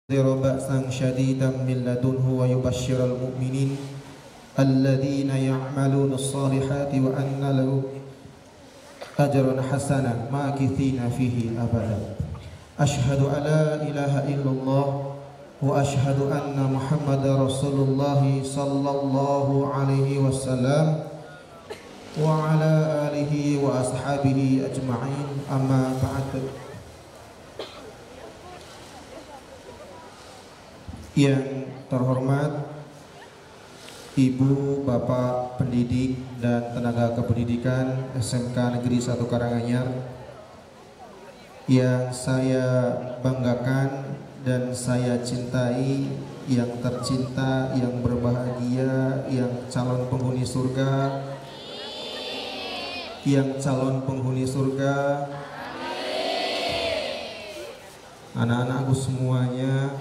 ينذر بأسا شديدا من لدنه ويبشر المؤمنين الذين يعملون الصالحات وأن له أجرا حسنا ماكثين فيه أبدا أشهد أن لا إله إلا الله وأشهد أن محمد رسول الله صلى الله عليه وسلم وعلى آله وأصحابه أجمعين أما بعد. Yang terhormat Ibu, Bapak pendidik dan tenaga kependidikan SMK Negeri 1 Karanganyar, yang saya banggakan dan saya cintai, yang tercinta, yang berbahagia, yang calon penghuni surga, anak-anakku semuanya,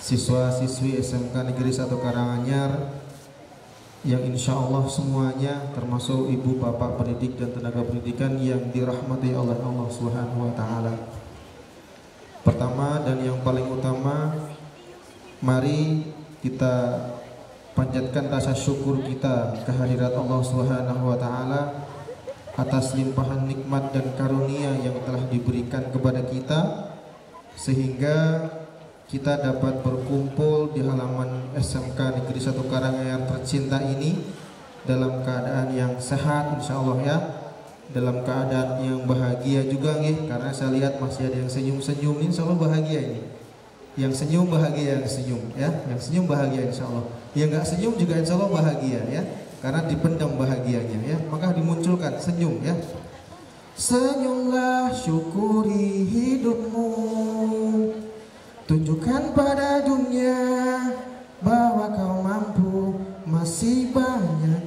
siswa-siswi SMK Negeri 1 Karanganyar, yang insya Allah semuanya termasuk ibu, bapak pendidik dan tenaga pendidikan yang dirahmati oleh Allah Subhanahu wa Ta'ala. Pertama dan yang paling utama, mari kita panjatkan rasa syukur kita kehadirat Allah Subhanahu wa Ta'ala atas limpahan nikmat dan karunia yang telah diberikan kepada kita, sehingga kita dapat berkumpul di halaman SMK Negeri 1 Karanganyar tercinta ini dalam keadaan yang sehat insya Allah ya, dalam keadaan yang bahagia juga nih, karena saya lihat masih ada yang senyum-senyum, insya Allah bahagia ini. Yang senyum bahagia, yang senyum ya, yang senyum bahagia insya Allah. Yang nggak senyum juga insya Allah bahagia ya, karena dipendam bahagianya ya, maka dimunculkan senyum ya. Senyumlah, syukuri hidupmu, tunjukkan pada dunia bahwa kau mampu. Masih banyak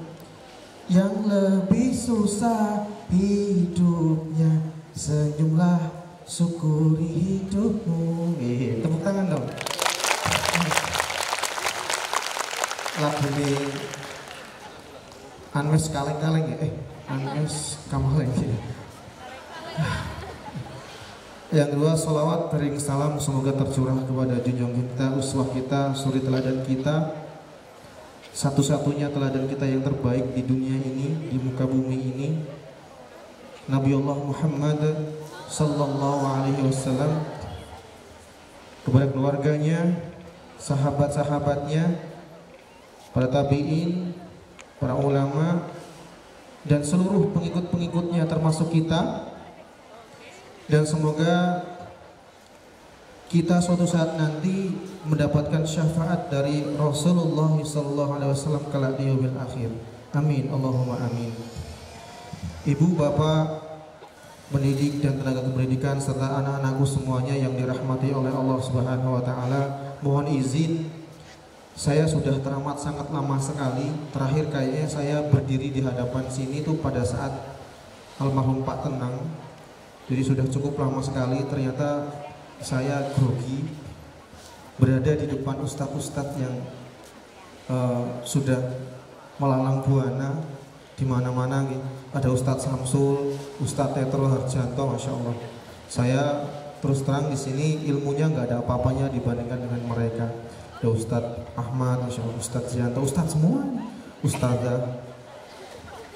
yang lebih susah hidupnya. Senyumlah, syukuri hidupmu. Tepuk tangan dong. Lagu ini Anmes kaleng-kaleng ya. Anmes kamaleng ya. Yang kedua, salawat bering salam semoga tercurah kepada junjungan kita, uswah kita, suri teladan kita, satu-satunya teladan kita yang terbaik di dunia ini, di muka bumi ini, Nabi Allah Muhammad sallallahu alaihi wasallam, kepada keluarganya, sahabat-sahabatnya, para tabi'in, para ulama, dan seluruh pengikut-pengikutnya termasuk kita. Dan semoga kita suatu saat nanti mendapatkan syafaat dari Rasulullah SAW kelak di yaumil akhir. Amin, Allahumma amin. Ibu, bapak pendidik dan tenaga kependidikan serta anak-anakku semuanya yang dirahmati oleh Allah Subhanahu wa Ta'ala, mohon izin, saya sudah teramat sangat lama sekali. Terakhir kayaknya saya berdiri di hadapan sini tuh pada saat almarhum Pak Tenang. Jadi sudah cukup lama sekali. Ternyata saya grogi berada di depan ustadz-ustadz yang sudah melalang buana di mana-mana. Ada Ustadz Samsul, Ustadz Tetro Harjanto, masya Allah. Saya terus terang di sini ilmunya nggak ada apa-apanya dibandingkan dengan mereka. Ada Ustadz Ahmad, masya Allah, Ustadz Zianto, Ustadz semua, Ustadzah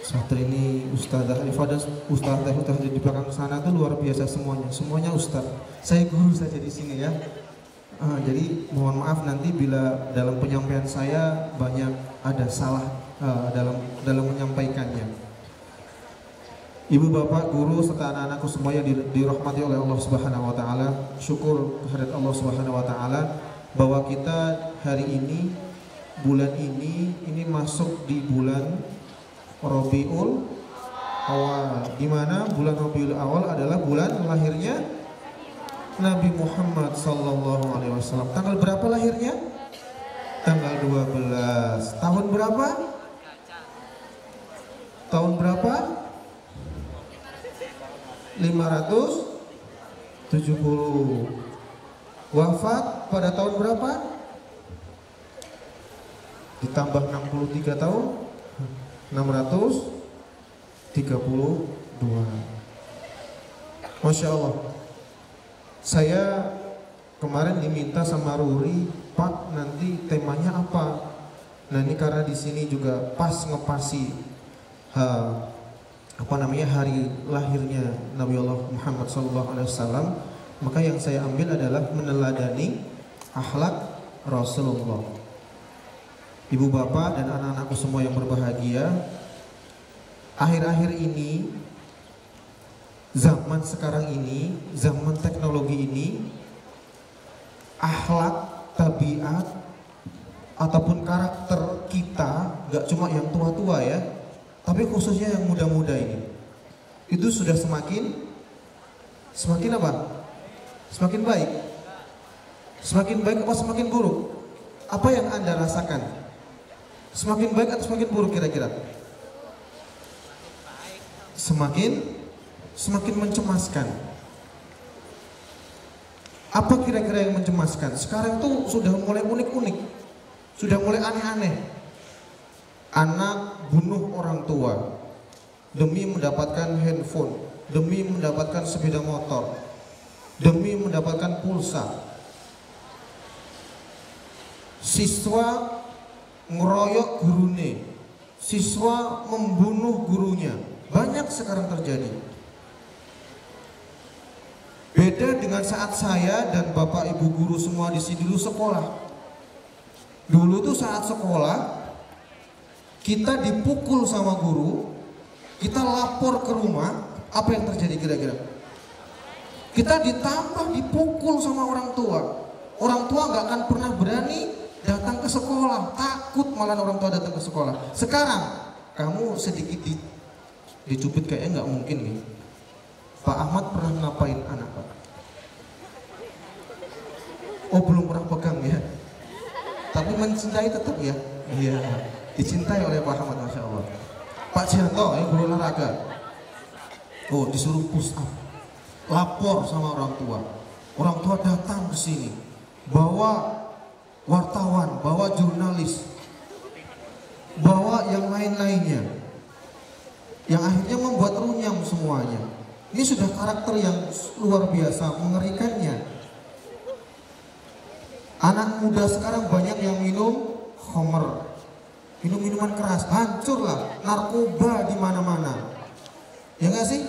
Satrini, Ustadzah Ifah, Ustadzah di belakang sana tuh luar biasa semuanya Ustadz. Saya guru saja di sini ya. Jadi mohon maaf nanti bila dalam penyampaian saya banyak ada salah dalam menyampaikannya. Ibu, bapak, guru serta anak-anakku semuanya dirahmati oleh Allah Subhanahu wa Ta'ala. Syukur kehadirat Allah Subhanahu wa Ta'ala bahwa kita hari ini, bulan ini masuk di bulan Rabiul Awal, di mana bulan Rabiul Awal adalah bulan lahirnya Nabi Muhammad sallallahu alaihi wasallam. Tanggal berapa lahirnya? Tanggal 12. Tahun berapa? Tahun berapa? 570. Wafat pada tahun berapa? Ditambah 63 tahun, 632. Masya Allah. Saya kemarin diminta sama Ruri, Pak nanti temanya apa? Nah ini karena di sini juga pas ngepasi hari lahirnya Nabi Allah Muhammad SAW, maka yang saya ambil adalah meneladani akhlak Rasulullah. Ibu bapak dan anak-anakku semua yang berbahagia, akhir-akhir ini, zaman sekarang ini, zaman teknologi ini, akhlak, tabiat, ataupun karakter kita, gak cuma yang tua-tua ya, tapi khususnya yang muda-muda ini, itu sudah semakin apa? Semakin baik. Semakin baik apa semakin buruk? Apa yang Anda rasakan? Semakin baik atau semakin buruk kira-kira? Semakin mencemaskan. Apa kira-kira yang mencemaskan? Sekarang tuh sudah mulai unik-unik, sudah mulai aneh-aneh. Anak bunuh orang tua demi mendapatkan handphone, demi mendapatkan sepeda motor, demi mendapatkan pulsa. Siswa ngeroyok gurune, siswa membunuh gurunya. Banyak sekarang terjadi. Beda dengan saat saya dan bapak ibu guru semua di sini dulu sekolah. Dulu tuh saat sekolah kita dipukul sama guru, kita lapor ke rumah, apa yang terjadi kira-kira? Kita ditambah dipukul sama orang tua. Orang tua nggak akan pernah berani datang ke sekolah, takut malah orang tua datang ke sekolah. Sekarang kamu sedikit dicubit kayaknya nggak mungkin nih. Pak Ahmad pernah ngapain anak Pak? Oh belum pernah pegang ya. Tapi mencintai tetap ya. Iya, dicintai oleh Pak Ahmad, Masya Allah. Pak Janto ya guru olahraga. Oh disuruh push up, lapor sama orang tua. Orang tua datang ke sini, bawa wartawan, bawa jurnalis, bawa yang lain-lainnya, yang akhirnya membuat runyam semuanya. Ini sudah karakter yang luar biasa, mengerikannya. Anak muda sekarang banyak yang minum khamr, minum minuman keras, hancurlah, narkoba di mana-mana. Ya nggak sih?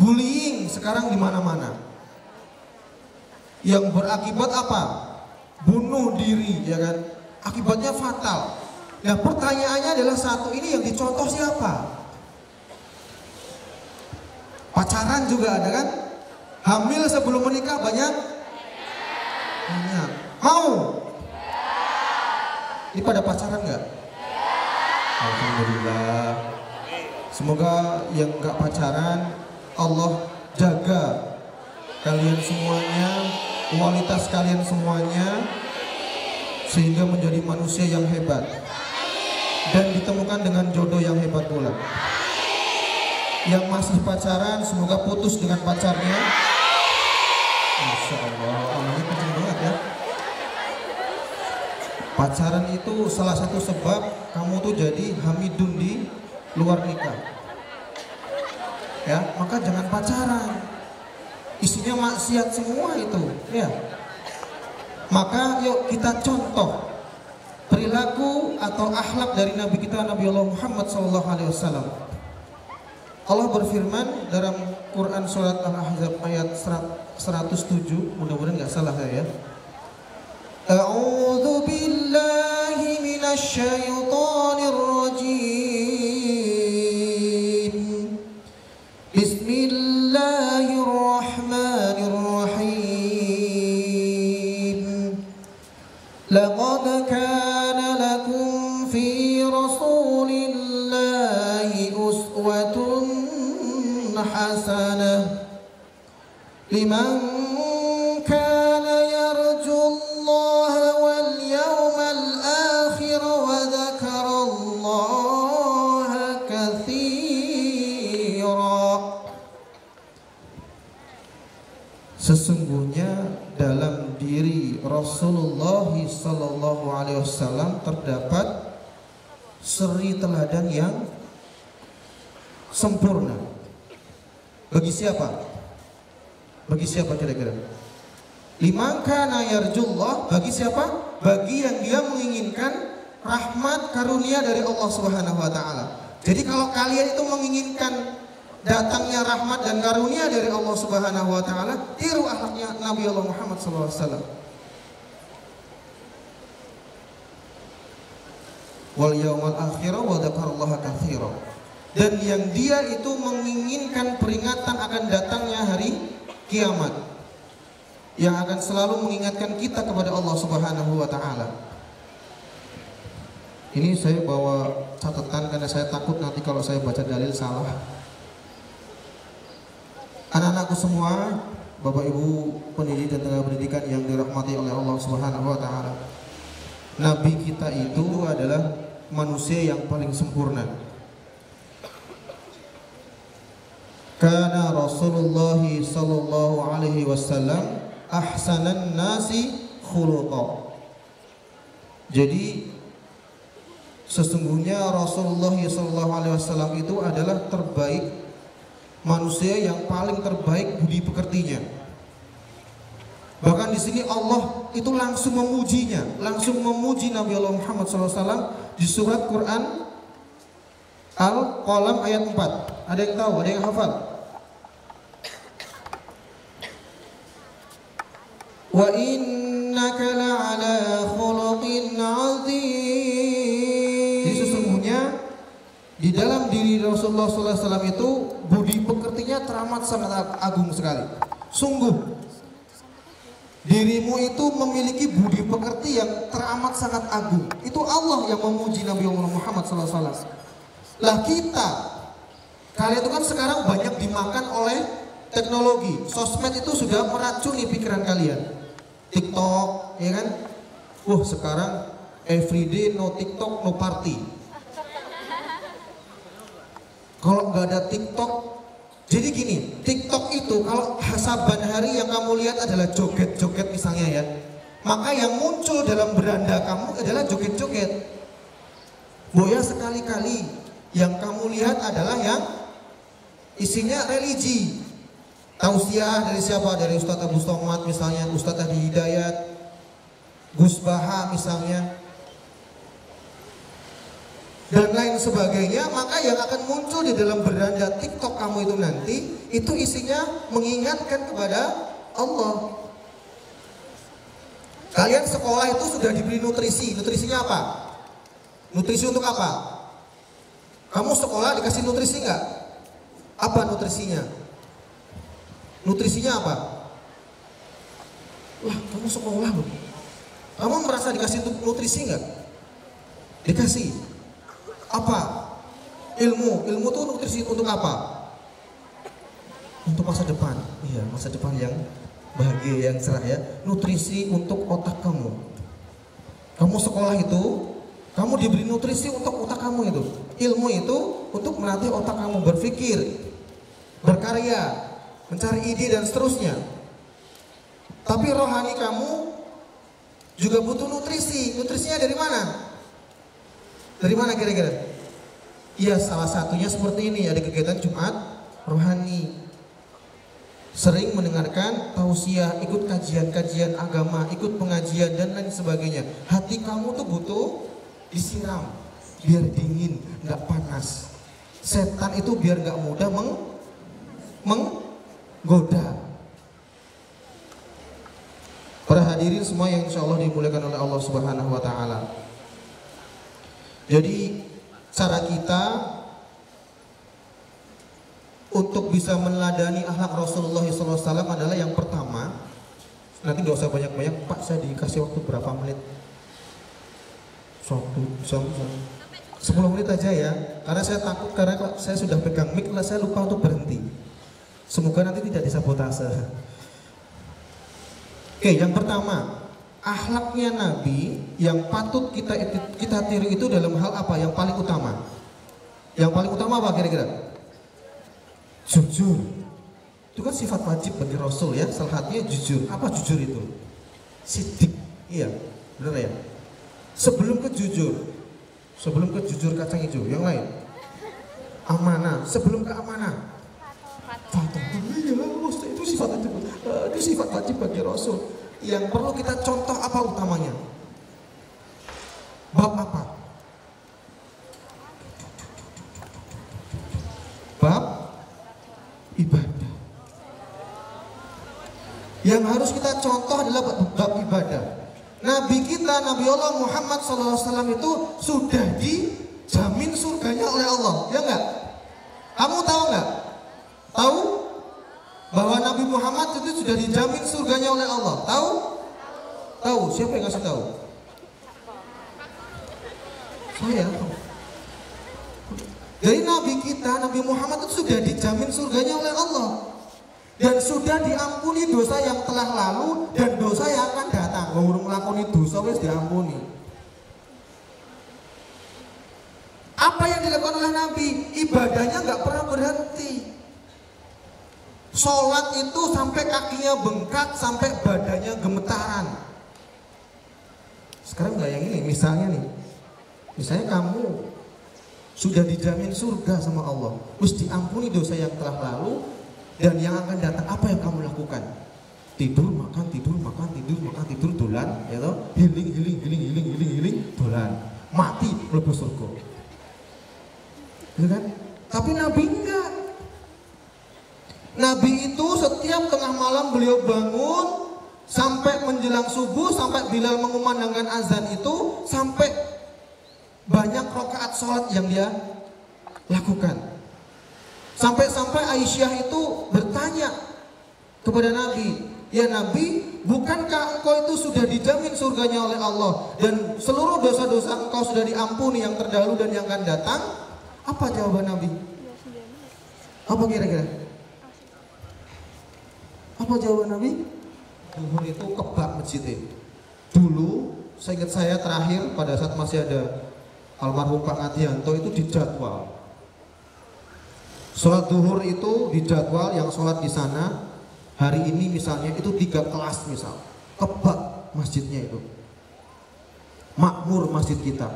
Bullying sekarang di mana-mana. Yang berakibat apa? Bunuh diri, ya kan? Akibatnya fatal. Nah, pertanyaannya adalah satu, ini yang dicontoh siapa? Pacaran juga ada kan? Hamil sebelum menikah banyak? Banyak. Mau? Ini pada pacaran nggak? Alhamdulillah. Semoga yang nggak pacaran Allah jaga kalian semuanya, kualitas kalian semuanya, sehingga menjadi manusia yang hebat dan ditemukan dengan jodoh yang hebat pula. Yang masih pacaran semoga putus dengan pacarnya. Masya Allah, amalnya kenceng banget ya. Pacaran itu salah satu sebab kamu tuh jadi hamidun di luar nikah. Ya, maka jangan pacaran. Isinya maksiat semua itu, ya. Maka yuk kita contoh perilaku atau akhlak dari Nabi kita Nabi Allah Muhammad SAW. Allah berfirman dalam Quran surat Al-Ahzab ayat 107, mudah-mudahan nggak salah saya ya. A'udzu billahi minasy syaithanir rajim. Bismillahirrahmanirrahim. Laqad kana lakum fi rasulillahi uswatun hasanah liman kana yarjullaha wal yawmal akhir wa dzakarallaha katsira. Sesungguhnya dalam diri Rasulullah sallallahu alaihi wasallam terdapat suri teladan yang sempurna. Bagi siapa? Bagi siapa kira-kira? Liman kana yarjullah, bagi siapa? Bagi yang dia menginginkan rahmat karunia dari Allah Subhanahu wa taala. Jadi kalau kalian itu menginginkan datangnya rahmat dan karunia dari Allah Subhanahu wa taala, tiru akhlaknya Nabi Allah Muhammad sallallahu alaihi wasallam. Wal yaumal akhir wa dzakarallaha katsira. Dan yang dia itu menginginkan peringatan akan datangnya hari kiamat, yang akan selalu mengingatkan kita kepada Allah Subhanahu wa taala. Ini saya bawa catatan karena saya takut nanti kalau saya baca dalil salah. Anak-anakku semua, Bapak Ibu pendidik dan tenaga pendidikan yang dirahmati oleh Allah Subhanahu wa taala. Nabi kita itu adalah manusia yang paling sempurna. Kana Rasulullah sallallahu alaihi wasallam ahsanan nasi khuluqa. Jadi sesungguhnya Rasulullah sallallahu alaihi wasallam itu adalah terbaik manusia, yang paling terbaik budi pekertinya. Bahkan di sini Allah itu langsung memujinya, langsung memuji Nabi Allah Muhammad SAW di surat Quran Al-Qalam ayat 4. Ada yang tahu? Ada yang hafal? Wa innaka la'ala khuluqin 'azim. Jadi sesungguhnya di dalam diri Rasulullah SAW itu budi pekertinya teramat sangat agung sekali. Sungguh dirimu itu memiliki budi pekerti yang teramat sangat agung. Itu Allah yang memuji Nabi Muhammad SAW. Lah kita, kalian itu kan sekarang banyak dimakan oleh teknologi. Sosmed itu sudah meracuni pikiran kalian. TikTok, ya kan? Wah, sekarang everyday no TikTok no party. Kalau nggak ada TikTok, jadi gini, TikTok itu kalau saban hari yang kamu lihat adalah joget-joget misalnya ya, maka yang muncul dalam beranda kamu adalah joget-joget. Boya sekali-kali yang kamu lihat adalah yang isinya religi. Tausiah dari siapa? Dari Ustadz Abu Somad misalnya, Ustadz Adi Hidayat, Gus Baha misalnya, dan lain sebagainya. Maka yang akan muncul di dalam beranda TikTok kamu itu nanti, itu isinya mengingatkan kepada Allah. Kalian sekolah itu sudah diberi nutrisi. Nutrisinya apa? Nutrisi untuk apa? Kamu sekolah dikasih nutrisi nggak? Apa nutrisinya? Nutrisinya apa? Wah, kamu sekolah loh. Kamu merasa dikasih nutrisi nggak? Dikasih. Apa? Ilmu. Ilmu tuh nutrisi untuk apa? Untuk masa depan. Iya, masa depan yang bahagia, yang cerah ya. Nutrisi untuk otak kamu. Kamu sekolah itu, kamu diberi nutrisi untuk otak kamu itu. Ilmu itu untuk melatih otak kamu berpikir, berkarya, mencari ide dan seterusnya. Tapi rohani kamu juga butuh nutrisi. Nutrisinya dari mana? Dari mana kira-kira? Ya, salah satunya seperti ini, ada kegiatan Jumat rohani. Sering mendengarkan tausiah, ikut kajian-kajian agama, ikut pengajian dan lain sebagainya. Hati kamu tuh butuh disiram biar dingin, nggak panas. Setan itu biar nggak mudah menggoda. Para hadirin semua yang insya Allah dimuliakan oleh Allah Subhanahu wa taala. Jadi cara kita untuk bisa meneladani akhlak Rasulullah SAW adalah yang pertama, nanti gak usah banyak-banyak, Pak, saya dikasih waktu berapa menit? 10 menit aja ya, karena saya takut, karena saya sudah pegang mic, saya lupa untuk berhenti. Semoga nanti tidak disabotase. Oke, yang pertama, akhlaknya Nabi yang patut kita tiru itu dalam hal apa? Yang paling utama. Yang paling utama apa kira-kira? Jujur. Itu kan sifat wajib bagi Rasul ya. Salah satunya jujur. Apa jujur itu? Sidik. Iya, benar ya. Sebelum ke jujur kacang hijau. Yang lain? Amanah. Sebelum ke amanah, Fatah. Iya, itu sifat wajib. Itu sifat wajib bagi Rasul. yang perlu kita contoh apa utamanya? Bab apa? Bab ibadah. Yang harus kita contoh adalah bab ibadah. Nabi kita, Nabi Allah Muhammad SAW itu sudah dijamin surganya oleh Allah, ya enggak? Kamu tahu enggak? Tahu bahwa Nabi Muhammad itu sudah dijamin surganya oleh Allah? Tahu? Tahu? Siapa yang ngasih tahu? Saya. Jadi Nabi kita, Nabi Muhammad itu sudah dijamin surganya oleh Allah dan sudah diampuni dosa yang telah lalu dan dosa yang akan datang. Ngurung nglakoni dosa wis diampuni. Apa yang dilakukan oleh Nabi? Ibadahnya nggak pernah berhenti. Sholat itu sampai kakinya bengkak, sampai badannya gemetaran. Sekarang nggak yang ini, misalnya kamu sudah dijamin surga sama Allah, terus diampuni dosa yang telah lalu dan yang akan datang, apa yang kamu lakukan? Tidur, makan, tidur, makan, tidur, makan, tidur, dolan, ya toh? Healing, dolan, mati, mlebu surga. Ya kan? Tapi Nabi enggak. Nabi itu setiap tengah malam beliau bangun sampai menjelang subuh, sampai Bilal mengumandangkan azan itu, sampai banyak rakaat sholat yang dia lakukan. Sampai-sampai Aisyah itu bertanya kepada Nabi, ya Nabi, bukankah engkau itu sudah dijamin surganya oleh Allah dan seluruh dosa-dosa engkau sudah diampuni yang terdahulu dan yang akan datang? Apa jawaban Nabi? Apa kira-kira? Apa jawaban Nabi? Duhur itu kebak masjidnya. Dulu, seingat saya terakhir pada saat masih ada almarhum Pak Adianto itu dijadwal. Sholat duhur itu dijadwal, yang sholat di sana hari ini misalnya itu 3 kelas misal. Kebak masjidnya itu. Makmur masjid kita.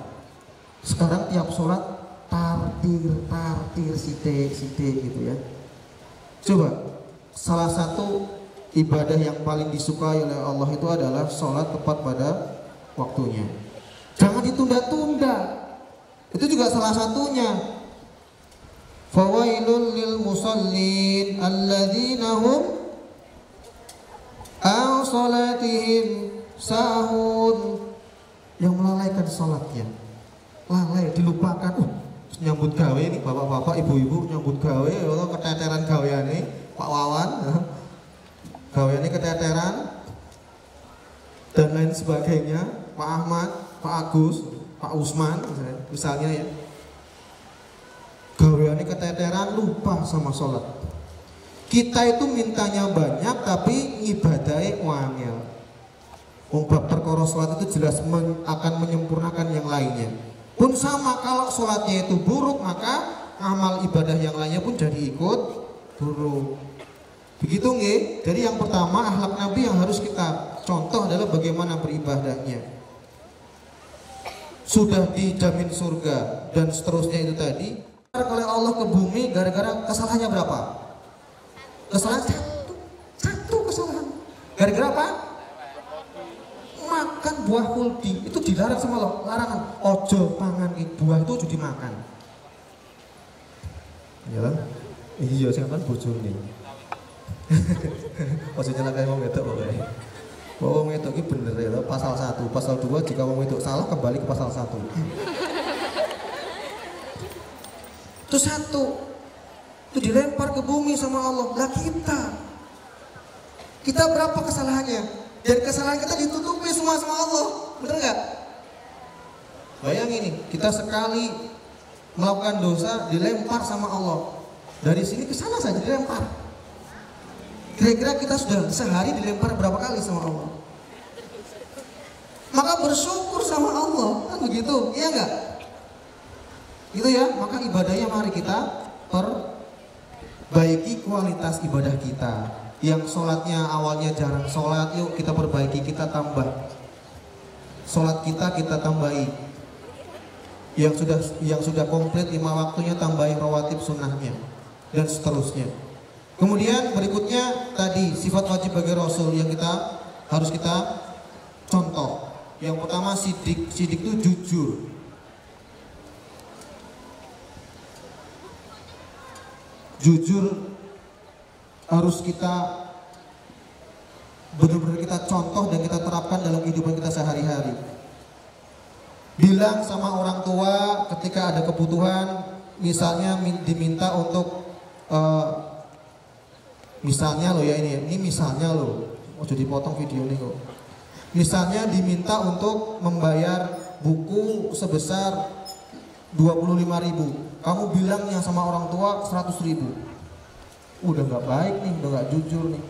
Sekarang tiap sholat tartir sithik gitu ya. Coba, salah satu ibadah yang paling disukai oleh Allah itu adalah sholat tepat pada waktunya. Jangan ditunda-tunda. Itu juga salah satunya. Fawailul lil musallin alladzina hum an salatihim sahun. Yang melalaikan sholatnya, lalai, dilupakan. Nyambut gawe nih bapak-bapak, ibu-ibu nyambut gawe, atau keteteran gaweane Pak Wawan, gaweane keteteran dan lain sebagainya, Pak Ahmad, Pak Agus, Pak Usman misalnya ya. Gaweane keteteran, lupa sama sholat. Kita itu mintanya banyak tapi ngibadahe wangel. Wong bab perkara sholat itu jelas akan menyempurnakan yang lainnya. Pun sama, kalau sholatnya itu buruk maka amal ibadah yang lainnya pun jadi ikut buruk. Begitu nggih? Jadi yang pertama, akhlak Nabi yang harus kita contoh adalah bagaimana beribadahnya. Sudah dijamin surga dan seterusnya itu tadi. Oleh Allah ke bumi gara-gara kesalahannya berapa? Kesalahan satu kesalahan. Gara-gara apa? Makan buah kuldi itu dilarang sama Allah, larangan. Ojo pangan buah itu jadi makan. Ya kan? Iya, saya kan bojone. Ojo nyalakan wong wedok pokoknya. Wong wedok iki bener ya, pasal 1, pasal 2 jika wong wedok salah kembali ke pasal 1. Itu satu. Itu dilempar ke bumi sama Allah. Lah kita berapa kesalahannya? Dan kesalahan kita ditutupi semua sama Allah, bener nggak? Bayangin nih, kita sekali melakukan dosa dilempar sama Allah. Dari sini ke sana saja dilempar. Kira-kira kita sudah sehari dilempar berapa kali sama Allah? Maka bersyukur sama Allah, kan begitu, iya nggak? Gitu ya, maka ibadahnya mari kita perbaiki kualitas ibadah kita. Yang sholatnya awalnya jarang sholat, yuk kita perbaiki, kita tambah. Sholat kita tambahi. Yang sudah komplit 5 waktunya tambahi rawatib sunnahnya dan seterusnya. Kemudian berikutnya tadi sifat wajib bagi Rasul yang kita harus kita contoh. Yang pertama sidik itu jujur. Jujur harus kita benar-benar kita contoh dan kita terapkan dalam kehidupan kita sehari-hari. Bilang sama orang tua ketika ada kebutuhan, misalnya diminta untuk misalnya lo ya, ini misalnya lo, mau jadi potong video nih kok. Misalnya diminta untuk membayar buku sebesar 25.000, kamu bilangnya sama orang tua 100.000. Udah nggak baik nih, udah nggak jujur nih.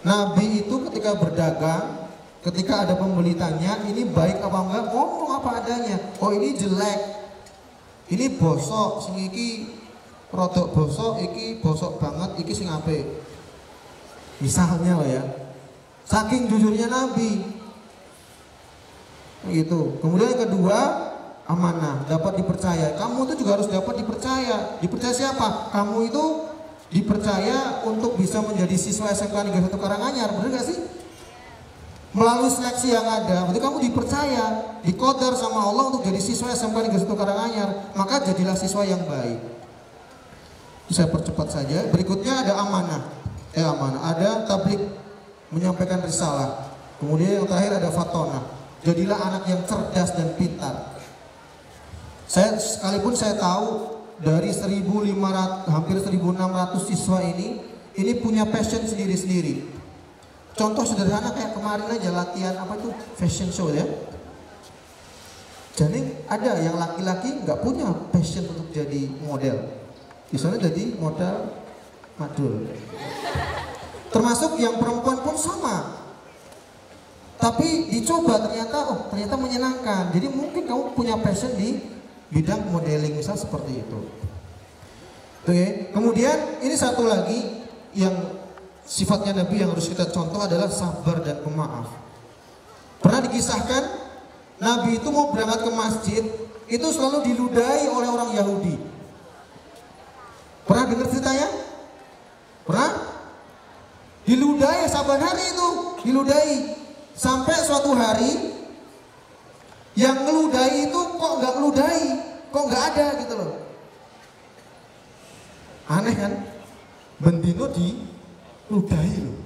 Nabi itu ketika berdagang, ketika ada pembeli tanya ini baik apa enggak, ngomong apa adanya. Oh ini jelek, ini bosok, sing iki rodok bosok, iki bosok banget, iki sing apik. Misalnya loh ya, saking jujurnya Nabi. Gitu. Kemudian yang kedua, amanah, dapat dipercaya. Kamu itu juga harus dapat dipercaya. Dipercaya siapa? Kamu itu dipercaya untuk bisa menjadi siswa SMK Negeri 1 Karanganyar, benar gak sih? Melalui seleksi yang ada, berarti kamu dipercaya, dikodar sama Allah untuk jadi siswa SMK Negeri 1 Karanganyar, maka jadilah siswa yang baik. Saya percepat saja. Berikutnya ada amanah. Ada tabligh, menyampaikan risalah. Kemudian yang terakhir ada fatonah. Jadilah anak yang cerdas dan pintar. Sekalipun saya tahu dari 1.500 hampir 1.600 siswa ini punya passion sendiri-sendiri. Contoh sederhana kayak kemarin aja latihan apa itu fashion show ya. Jadi ada yang laki-laki nggak punya passion untuk jadi model, di sana jadi modal madul. Termasuk yang perempuan pun sama. Tapi dicoba ternyata menyenangkan. Jadi mungkin kamu punya passion di bidang modeling misal seperti itu. Oke. Kemudian ini satu lagi yang sifatnya Nabi yang harus kita contoh adalah sabar dan pemaaf. Pernah dikisahkan Nabi itu mau berangkat ke masjid itu selalu diludahi oleh orang Yahudi. Pernah dengar ceritanya? Pernah? Diludahi saban hari itu, diludahi. Sampai suatu hari yang ngeludahi itu kok nggak ngeludahi, kok nggak ada gitu loh. Aneh kan? Bendino diludahi loh.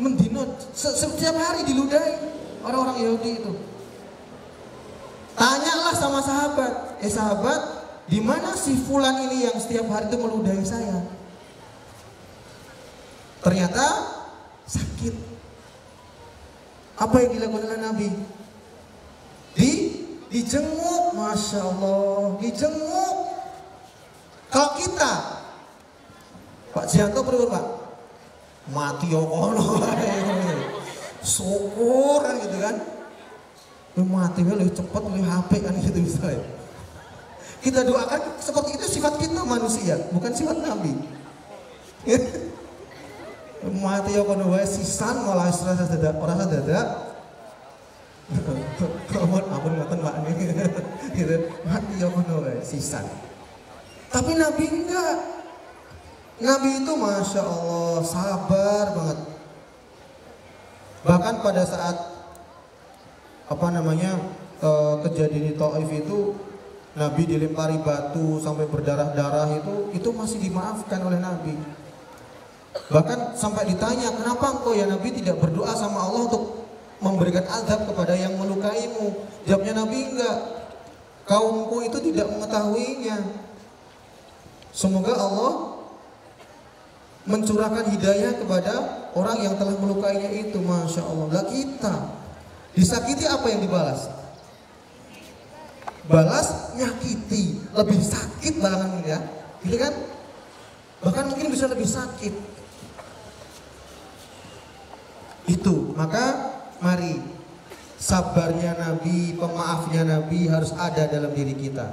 Mendino setiap hari diludahi orang-orang Yahudi itu. Tanyalah sama sahabat, sahabat, di mana si fulan ini yang setiap hari itu meludahi saya? Ternyata sakit. Apa yang dilakukan oleh Nabi? Dijenguk, masya Allah, dijenguk. Kalau kita, Pak Jianto berapa Pak? Mati ya Allah, syukur kan gitu kan? Mati lebih cepat, lebih HP kan gitu misalnya. Kita doakan seperti itu sifat kita manusia, bukan sifat Nabi. Mati ya kono wae sisan malah rasa dadak, ora dadak. Ampun ngoten Pak nih. Gitu. Mati ya kono wae sisan. Tapi Nabi enggak. Nabi itu masya Allah sabar banget. Bahkan pada saat kejadian di Taif itu Nabi dilempari batu sampai berdarah-darah itu masih dimaafkan oleh Nabi. Bahkan sampai ditanya, kenapa engkau ya Nabi tidak berdoa sama Allah untuk memberikan azab kepada yang melukaimu? Jawabnya Nabi, enggak, kaumku itu tidak mengetahuinya. Semoga Allah mencurahkan hidayah kepada orang yang telah melukainya itu. Masya Allah. Lah kita disakiti apa yang dibalas? Balas nyakiti, lebih sakit bahkan ya, gitu kan? Bahkan mungkin bisa lebih sakit. Itu, maka mari sabarnya Nabi, pemaafnya Nabi harus ada dalam diri kita.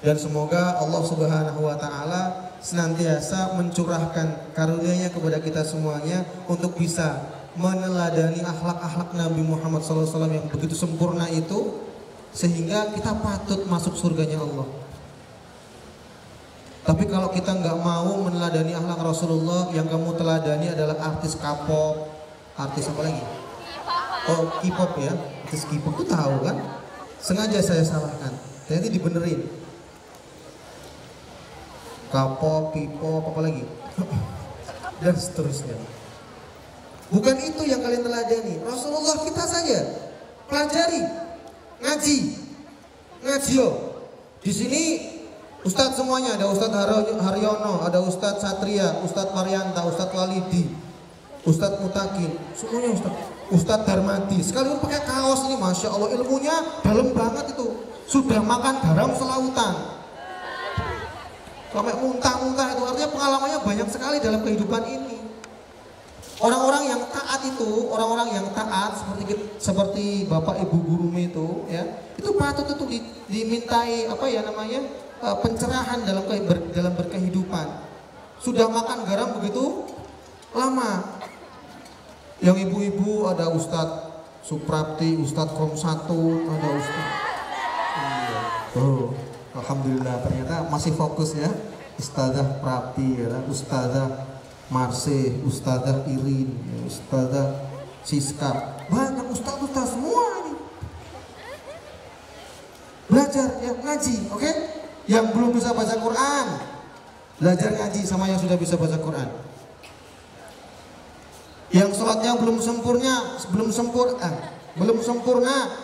Dan semoga Allah Subhanahu wa taala senantiasa mencurahkan karunia-Nya kepada kita semuanya untuk bisa meneladani akhlak-akhlak Nabi Muhammad SAW yang begitu sempurna itu, sehingga kita patut masuk surganya Allah. Tapi kalau kita nggak mau meneladani akhlak Rasulullah, yang kamu teladani adalah artis K-pop, Artis apa lagi? Oh, K-pop ya. Artis K-pop tuh tahu kan? Sengaja saya salahkan. Nanti dibenerin. K-pop, K-pop, apa lagi? Dan seterusnya. Bukan itu yang kalian teladani. Rasulullah kita saja pelajari, ngaji yo. Di sini Ustadz semuanya, ada Ustadz Haryono, ada Ustadz Satria, Ustadz Marianta, Ustadz Walidi, Ustadz Mutakin, semuanya Ustadz Darmadi. Sekalipun pakai kaos ini, masya Allah, ilmunya dalam banget itu. Sudah makan garam selautan, sampai muntah-muntah itu. Artinya pengalamannya banyak sekali dalam kehidupan ini. Orang-orang yang taat itu, orang-orang yang taat seperti Bapak Ibu guru itu, ya, itu patut itu dimintai apa ya namanya, pencerahan dalam berkehidupan. Sudah makan garam begitu lama. Yang ibu-ibu ada Ustadz Suprapti, Ustadz Kom 1, ada Ustadz. Oh, alhamdulillah ternyata masih fokus ya. Ustadzah Prapti, ya, Ustadzah Marse, Ustadzah Irin, Ustadzah Siska, banyak ustadz semua ini belajar ya, ngaji, oke? Yang belum bisa baca Quran, belajar ngaji sama yang sudah bisa baca Quran. Yang sholatnya belum sempurna,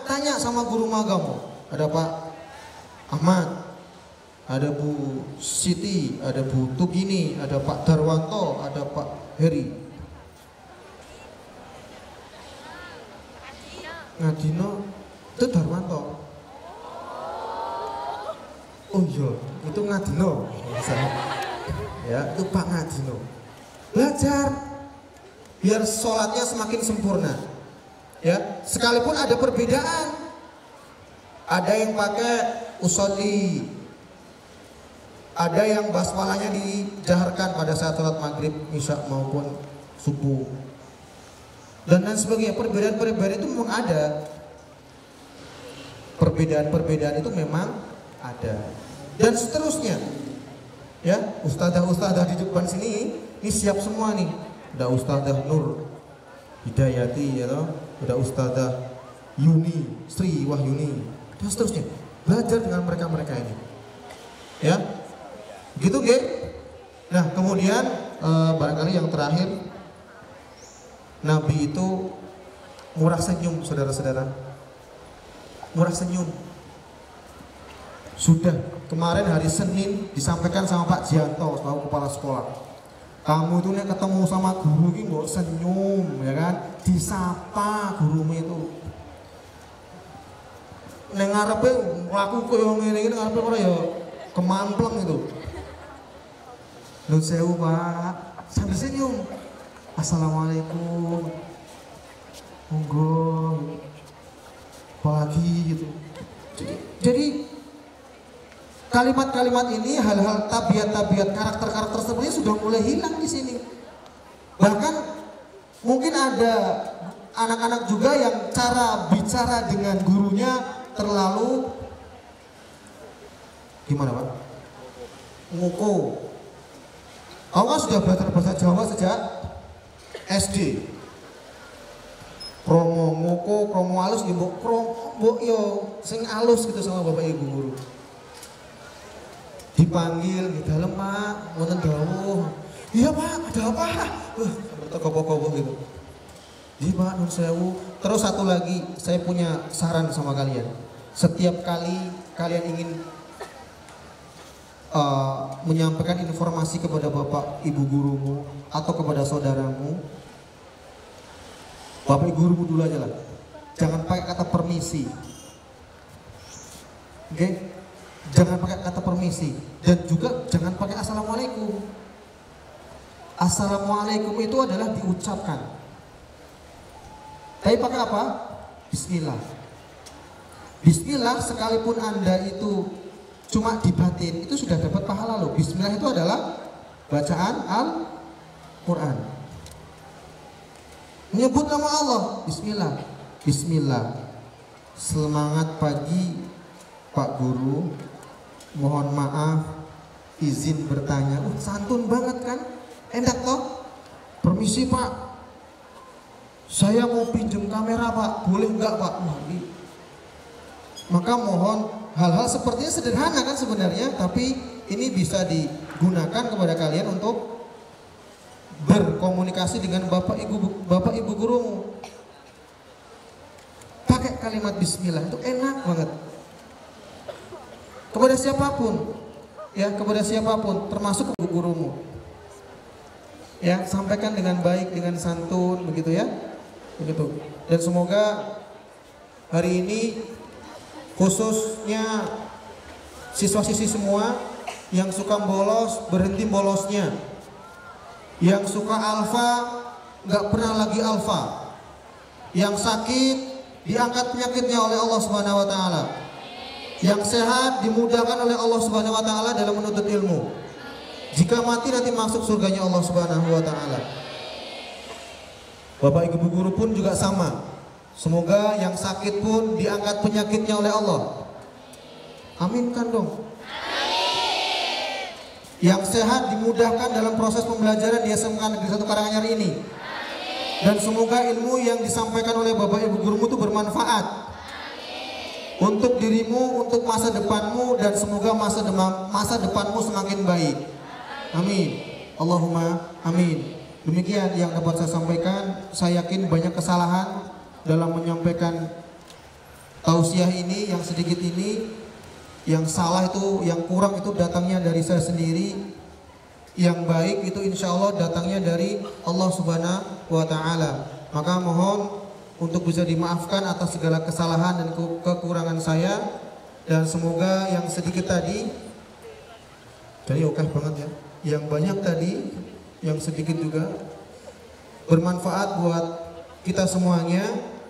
tanya sama guru magamu. Ada Pak Ahmad, ada Bu Siti, ada Bu Tugini, ada Pak Darwanto, ada Pak Heri. Ngadino itu Darwanto. Oh iya, itu Ngadino. Ya, itu Pak Ngadino. Belajar biar sholatnya semakin sempurna. Ya, sekalipun ada perbedaan. Ada yang pakai usolli, ada yang basmalahnya dijaharkan pada saat sholat maghrib, isya maupun subuh, dan lain sebagainya. Perbedaan-perbedaan itu memang ada. Perbedaan-perbedaan itu memang ada. Dan seterusnya. Ya, ustadzah-ustadzah di depan sini ini siap semua nih. Ada Ustadzah Nur Hidayati, ya toh? Ada Ustadzah Yuni, Sri Wahyuni, dan seterusnya. Belajar dengan mereka-mereka ini. Ya. Gitu, Ge. Nah, kemudian barangkali yang terakhir, Nabi itu murah senyum, saudara-saudara. Murah senyum. Sudah kemarin hari Senin disampaikan sama Pak Jianto, selaku kepala sekolah. Kamu itu nih ketemu sama guru ini nggak senyum, ya kan? Disapa gurumu itu. Neng ngarepe laku koyo ngene iki ngarepe ora ya kemampleng itu. Nun sewu Pak, sambil senyum. Assalamualaikum. Monggo. Pagi gitu. Jadi kalimat-kalimat ini, hal-hal tabiat-tabiat, karakter-karakter sebenarnya sudah mulai hilang di sini. Bahkan mungkin ada anak-anak juga yang cara bicara dengan gurunya terlalu gimana Pak? Nguko. Aku kan sudah belajar bahasa Jawa sejak SD. Kromo nguko, kromo halus, mbok yo sing halus gitu sama Bapak Ibu guru. Dipanggil di dalam Pak, wonten dawuh. Iya Pak, ada apa? Bertokoh-kokoh gitu. Iya Pak, nun sewu. Terus satu lagi, saya punya saran sama kalian. Setiap kali kalian ingin menyampaikan informasi kepada bapak ibu gurumu atau kepada saudaramu, bapak ibu gurumu dulu aja lah. Jangan pakai kata permisi. Oke? Jangan pakai kata permisi, dan juga jangan pakai assalamualaikum. Assalamualaikum itu adalah diucapkan, tapi pakai apa? Bismillah. Bismillah sekalipun Anda itu cuma di batin, itu sudah dapat pahala loh. Bismillah itu adalah bacaan Al-Quran. Menyebut nama Allah, Bismillah. Bismillah. Semangat pagi Pak Guru, mohon maaf, izin bertanya. Santun banget kan? Enak toh? Permisi Pak, Saya mau pinjam kamera Pak, boleh nggak Pak? Maka mohon, hal-hal sepertinya sederhana kan sebenarnya, tapi ini bisa digunakan kepada kalian untuk berkomunikasi dengan bapak ibu gurumu. Pakai kalimat bismillah, itu enak banget. Kepada siapapun, ya, kepada siapapun, termasuk ibu gurumu. Ya, sampaikan dengan baik, dengan santun, begitu ya. Begitu. Dan semoga hari ini khususnya siswa-siswi semua yang suka bolos berhenti bolosnya, yang suka alfa nggak pernah lagi alfa, yang sakit diangkat penyakitnya oleh Allah Subhanahu Wa Taala, yang sehat dimudahkan oleh Allah Subhanahu Wa Taala dalam menuntut ilmu. Jika mati nanti masuk surganya Allah Subhanahu Wa Taala. Bapak ibu guru pun juga sama. Semoga yang sakit pun diangkat penyakitnya oleh Allah. Aminkan dong. Amin. Yang sehat dimudahkan dalam proses pembelajaran di SMK Negeri 1 Karanganyar ini. Amin. Dan semoga ilmu yang disampaikan oleh bapak ibu gurumu itu bermanfaat. Amin. Untuk dirimu, untuk masa depanmu, dan semoga masa depanmu semakin baik. Amin. Allahumma amin. Demikian yang dapat saya sampaikan. Saya yakin banyak kesalahan dalam menyampaikan tausiah ini, yang sedikit ini, yang salah itu, yang kurang itu datangnya dari saya sendiri, yang baik itu insya Allah datangnya dari Allah Subhanahu Wa Taala. Maka mohon untuk bisa dimaafkan atas segala kesalahan dan kekurangan saya, dan semoga yang sedikit tadi oke banget ya, yang banyak tadi, yang sedikit juga bermanfaat buat kita semuanya.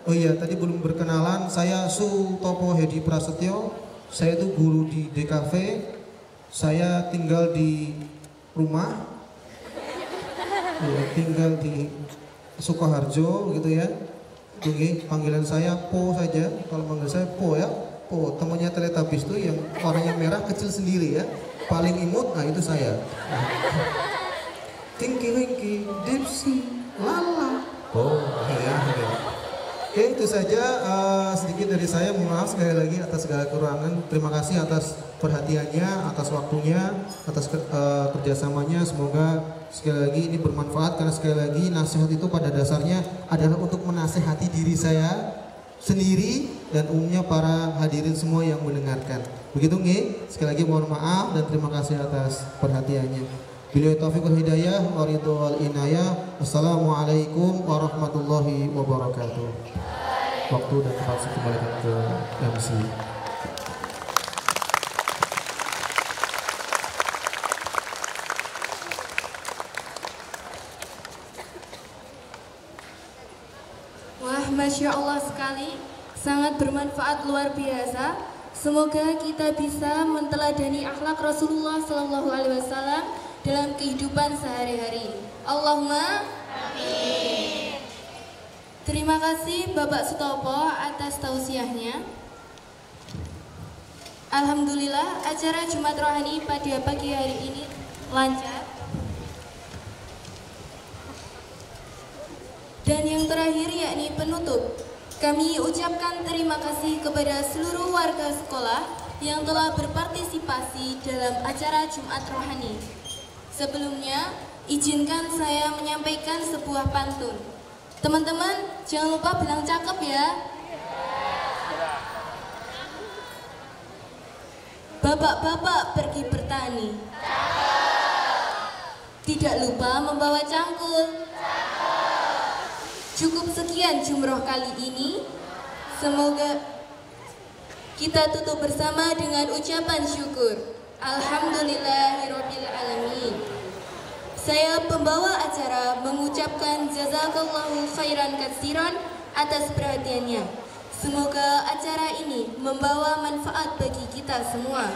Oh iya, tadi belum berkenalan, saya Sutopo Hedi Prasetyo. Saya itu guru di DKV. Saya tinggal di rumah, tinggal di Sukoharjo gitu ya. Oke, panggilan saya Po saja. Kalau manggil saya Po ya, Po. Temannya Teletubbies itu yang warnanya merah kecil sendiri ya, paling imut, nah itu saya. Tinky Winky, Dipsy, Lala. Oh ya. Oke, itu saja sedikit dari saya. Mohon maaf sekali lagi atas segala kekurangan. Terima kasih atas perhatiannya, atas waktunya, atas kerjasamanya. Semoga sekali lagi ini bermanfaat, karena sekali lagi nasihat itu pada dasarnya adalah untuk menasehati diri saya sendiri dan umumnya para hadirin semua yang mendengarkan. Begitu nggih. Sekali lagi mohon maaf dan terima kasih atas perhatiannya. Billahi taufiq wal hidayah wa ridho wal inayah. Wassalamualaikum warahmatullahi wabarakatuh. Waktu dan tempat saya kembalikan ke MC. Wah, Masya Allah sekali, sangat bermanfaat luar biasa. Semoga kita bisa menteladani akhlak Rasulullah SAW dalam kehidupan sehari-hari. Allahumma amin. Terima kasih Bapak Sutopo atas tausiahnya. Alhamdulillah, acara Jumat Rohani pada pagi hari ini lancar. Dan yang terakhir yakni penutup. Kami ucapkan terima kasih kepada seluruh warga sekolah yang telah berpartisipasi dalam acara Jumat Rohani. Sebelumnya, izinkan saya menyampaikan sebuah pantun. Teman-teman, jangan lupa bilang cakep ya. Bapak-bapak pergi bertani, tidak lupa membawa cangkul. Cukup sekian jumroh kali ini. Semoga kita tutup bersama dengan ucapan syukur. Alhamdulillahirabbil alamin. Saya pembawa acara mengucapkan jazakallahu khairan katsiran atas perhatiannya. Semoga acara ini membawa manfaat bagi kita semua.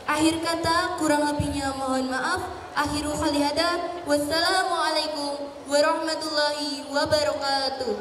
Akhir kata, kurang lebihnya mohon maaf. Akhiru qali hada. Wassalamualaikum warahmatullahi wabarakatuh.